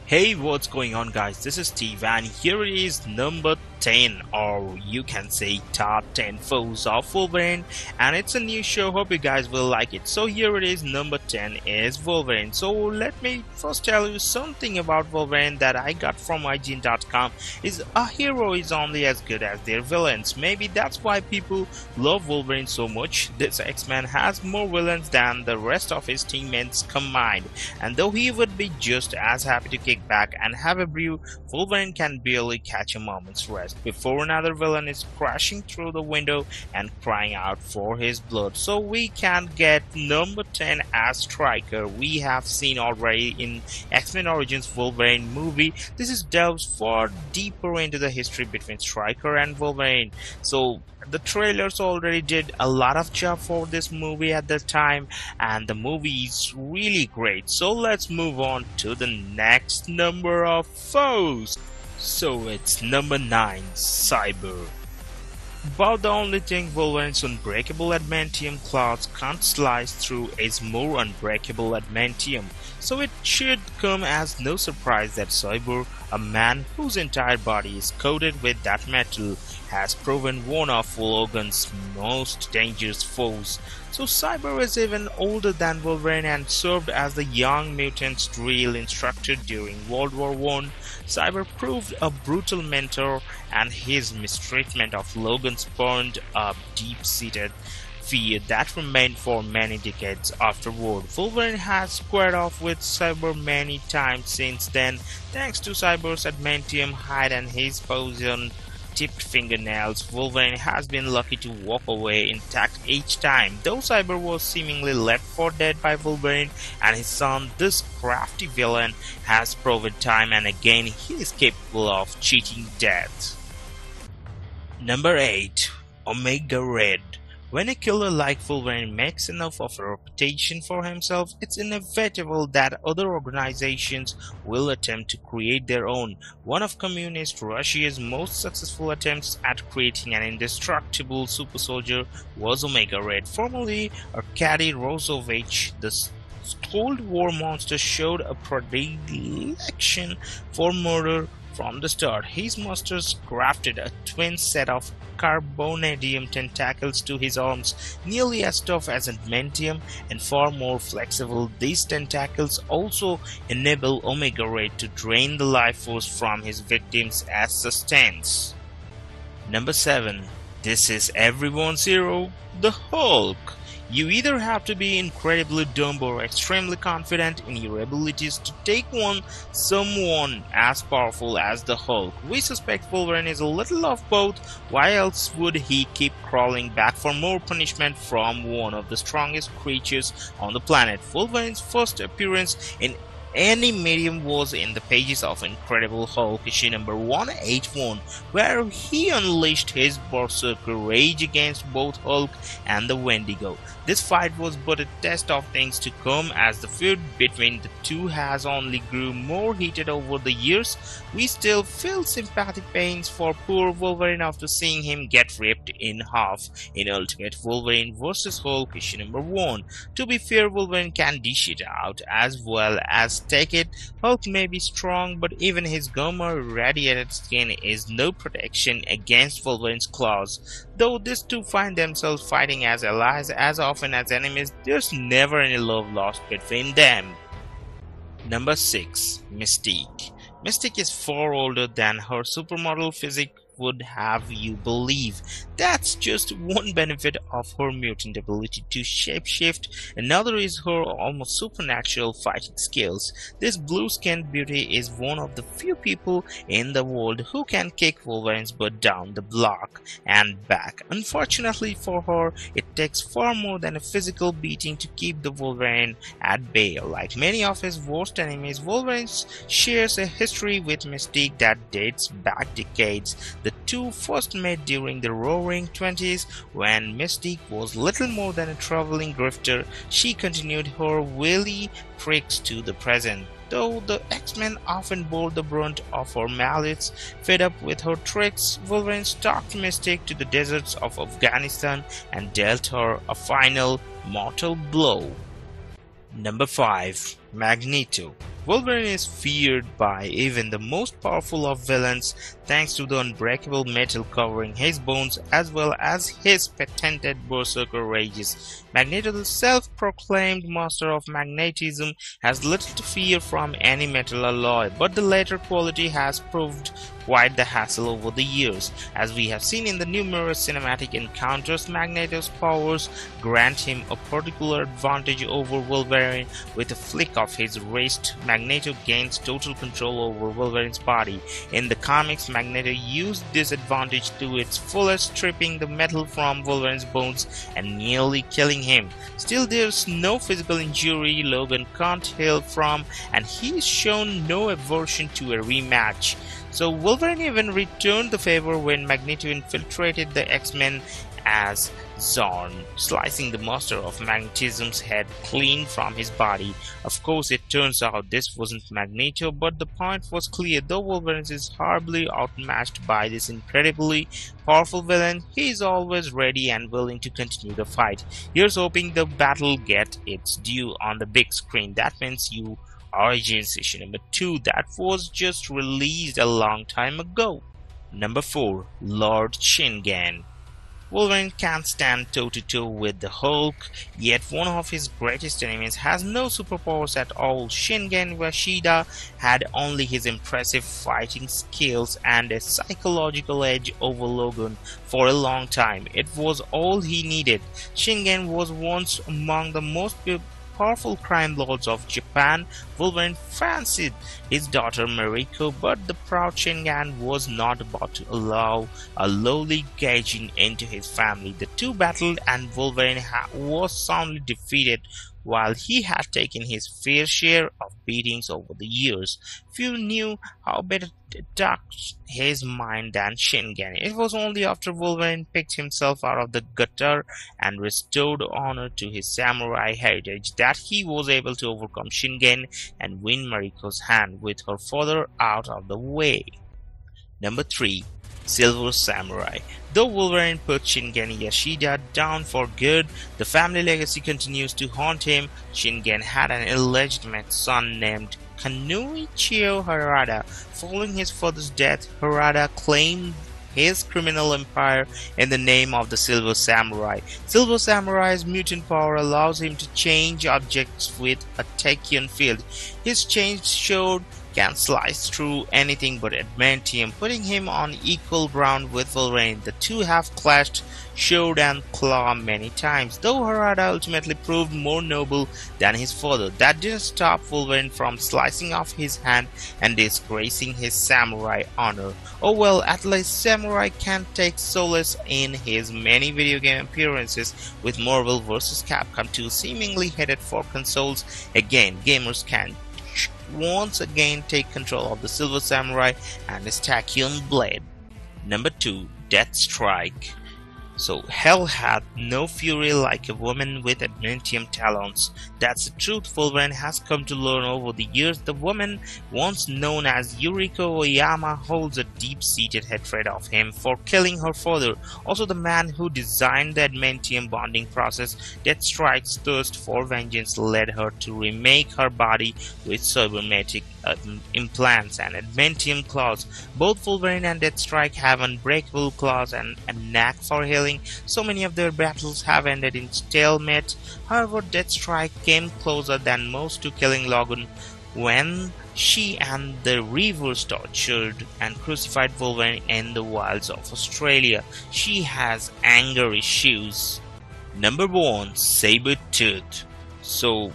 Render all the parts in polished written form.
Hey, what's going on, guys? This is Steve, and here it is number 10, or you can say top 10 foes of Wolverine, and it's a new show. Hope you guys will like it. So here it is, number 10 is Wolverine. So let me first tell you something about Wolverine that I got from IGN.com. Is a hero is only as good as their villains. Maybe that's why people love Wolverine so much. This X-Man has more villains than the rest of his teammates combined, and though he would be just as happy to kick back and have a brew, Wolverine can barely catch a moment's rest before another villain is crashing through the window and crying out for his blood. So we can get number 10 as Stryker. We have seen already in X-Men Origins Wolverine movie. This is delves far deeper into the history between Stryker and Wolverine. So the trailers already did a lot of job for this movie at the time, and the movie is really great. So let's move on to the next number of foes. So it's number 9, Cyber. But the only thing Wolverine's unbreakable adamantium claws can't slice through is more unbreakable adamantium, so it should come as no surprise that Cyber, a man whose entire body is coated with that metal, has proven one of Logan's most dangerous foes. So Cyber is even older than Wolverine and served as the young mutant's drill instructor during World War I. Cyber proved a brutal mentor, and his mistreatment of Logan spawned a deep-seated fear that remained for many decades afterward. Wolverine has squared off with Cyber many times since then, thanks to Cyber's adamantium hide and his poison tipped fingernails. Wolverine has been lucky to walk away intact each time, though Cyber was seemingly left for dead by Wolverine and his son. This crafty villain has proven time and again he is capable of cheating death. Number 8, Omega Red. When a killer like Wolverine makes enough of a reputation for himself, it's inevitable that other organizations will attempt to create their own. One of Communist Russia's most successful attempts at creating an indestructible super soldier was Omega Red, formerly Arkady Rozovich. The Cold War monster showed a predilection for murder from the start. His masters crafted a twin set of carbonadium tentacles to his arms, nearly as tough as adamantium and far more flexible. These tentacles also enable Omega Red to drain the life force from his victims as sustains. Number 7. This is everyone's hero, the Hulk. You either have to be incredibly dumb or extremely confident in your abilities to take on someone as powerful as the Hulk. We suspect Wolverine is a little of both. Why else would he keep crawling back for more punishment from one of the strongest creatures on the planet? Wolverine's first appearance in any medium was in the pages of Incredible Hulk issue number 181, where he unleashed his berserker rage against both Hulk and the Wendigo. This fight was but a test of things to come, as the feud between the two has only grew more heated over the years. We still feel sympathetic pains for poor Wolverine after seeing him get ripped in half in Ultimate Wolverine vs. Hulk issue number 1. To be fair, Wolverine can dish it out as well as take it. Hulk may be strong, but even his gamma irradiated skin is no protection against Wolverine's claws. Though these two find themselves fighting as allies as often as enemies, there's never any love lost between them. Number 6, Mystique. Mystique is far older than her supermodel physique would have you believe. That's just one benefit of her mutant ability to shapeshift. Another is her almost supernatural fighting skills. This blue-skinned beauty is one of the few people in the world who can kick Wolverine's butt down the block and back. Unfortunately for her, it takes far more than a physical beating to keep the Wolverine at bay. Like many of his worst enemies, Wolverine shares a history with Mystique that dates back decades. The two first met during the Roaring '20s when Mystique was little more than a traveling grifter. She continued her wily tricks to the present, though the X-Men often bore the brunt of her malice. Fed up with her tricks, Wolverine stalked Mystique to the deserts of Afghanistan and dealt her a final mortal blow. Number 5, Magneto. Wolverine is feared by even the most powerful of villains thanks to the unbreakable metal covering his bones as well as his patented berserker rages. Magneto, the self-proclaimed master of magnetism, has little to fear from any metal alloy, but the latter quality has proved quite the hassle over the years. As we have seen in the numerous cinematic encounters, Magneto's powers grant him a particular advantage over Wolverine. With a flick of his wrist, Magneto gains total control over Wolverine's body. In the comics, Magneto used this advantage to its fullest, stripping the metal from Wolverine's bones and nearly killing him. Still, there's no physical injury Logan can't heal from, and he's shown no aversion to a rematch. So Wolverine even returned the favor when Magneto infiltrated the X-Men as Zorn, slicing the master of magnetism's head clean from his body. Of course, it turns out this wasn't Magneto, but the point was clear. Though Wolverine is horribly outmatched by this incredibly powerful villain, he is always ready and willing to continue the fight. Here's hoping the battle gets its due on the big screen. That means you Origins issue number 2 that was just released a long time ago. Number 4. Lord Shingen. Wolverine can't stand toe-to-toe with the Hulk, yet one of his greatest enemies has no superpowers at all. Shingen Yoshida had only his impressive fighting skills and a psychological edge over Logan for a long time. It was all he needed. Shingen was once among the most powerful crime lords of Japan. Wolverine fancied his daughter Mariko, but the proud Shingen was not about to allow a lowly gaijin into his family. The two battled and Wolverine was soundly defeated. While he had taken his fair share of beatings over the years, few knew how better to touch his mind than Shingen. It was only after Wolverine picked himself out of the gutter and restored honor to his samurai heritage that he was able to overcome Shingen and win Mariko's hand with her father out of the way. Number 3. Silver Samurai. Though Wolverine put Shingen Yoshida down for good, the family legacy continues to haunt him. Shingen had an illegitimate son named Kanuichio Harada. Following his father's death, Harada claimed his criminal empire in the name of the Silver Samurai. Silver Samurai's mutant power allows him to change objects with a tachyon field. His change sword can slice through anything but adamantium, putting him on equal ground with Wolverine. The two have clashed sword and claw many times, though Harada ultimately proved more noble than his father. That didn't stop Wolverine from slicing off his hand and disgracing his samurai honor. Oh well, at least Samurai can take solace in his many video game appearances, with Marvel vs. Capcom 2 seemingly headed for consoles. Again, gamers can once again take control of the Silver Samurai and his tachyon blade. Number 2. Deathstrike. So hell hath no fury like a woman with adamantium talons. That's the truth Wolverine has come to learn over the years. The woman, once known as Yuriko Oyama, holds a deep-seated hatred of him for killing her father. Also the man who designed the adamantium bonding process. Deathstrike's thirst for vengeance led her to remake her body with cybernetic implants and adamantium claws. Both Wolverine and Deathstrike have unbreakable claws and a knack for healing. So many of their battles have ended in stalemate. However, Deathstrike came closer than most to killing Logan when she and the Reavers tortured and crucified Wolverine in the wilds of Australia. She has anger issues. Number 1. Sabretooth. So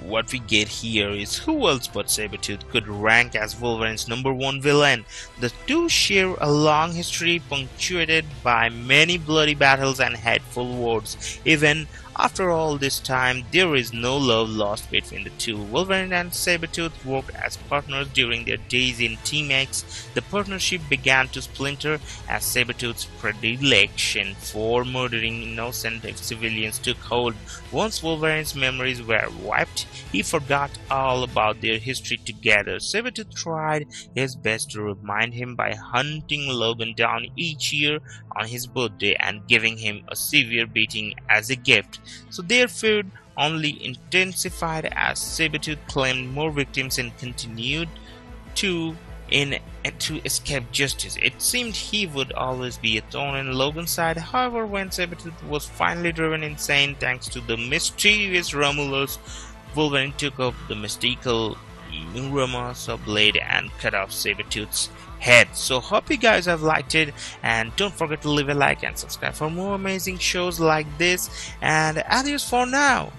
what we get here is who else but Sabretooth could rank as Wolverine's number 1 villain. The two share a long history punctuated by many bloody battles and hateful words. Even after all this time, there is no love lost between the two. Wolverine and Sabretooth worked as partners during their days in Team X. The partnership began to splinter as Sabretooth's predilection for murdering innocent civilians took hold. Once Wolverine's memories were wiped, he forgot all about their history together. Sabretooth tried his best to remind him by hunting Logan down each year on his birthday and giving him a severe beating as a gift. So their feud only intensified as Sabretooth claimed more victims and continued to in to escape justice. It seemed he would always be a thorn in Logan's side. However, when Sabretooth was finally driven insane thanks to the mischievous Romulus, Wolverine took up the mystical Muramasa blade and cut off Sabretooth's head. So hope you guys have liked it, and don't forget to leave a like and subscribe for more amazing shows like this, and adios for now.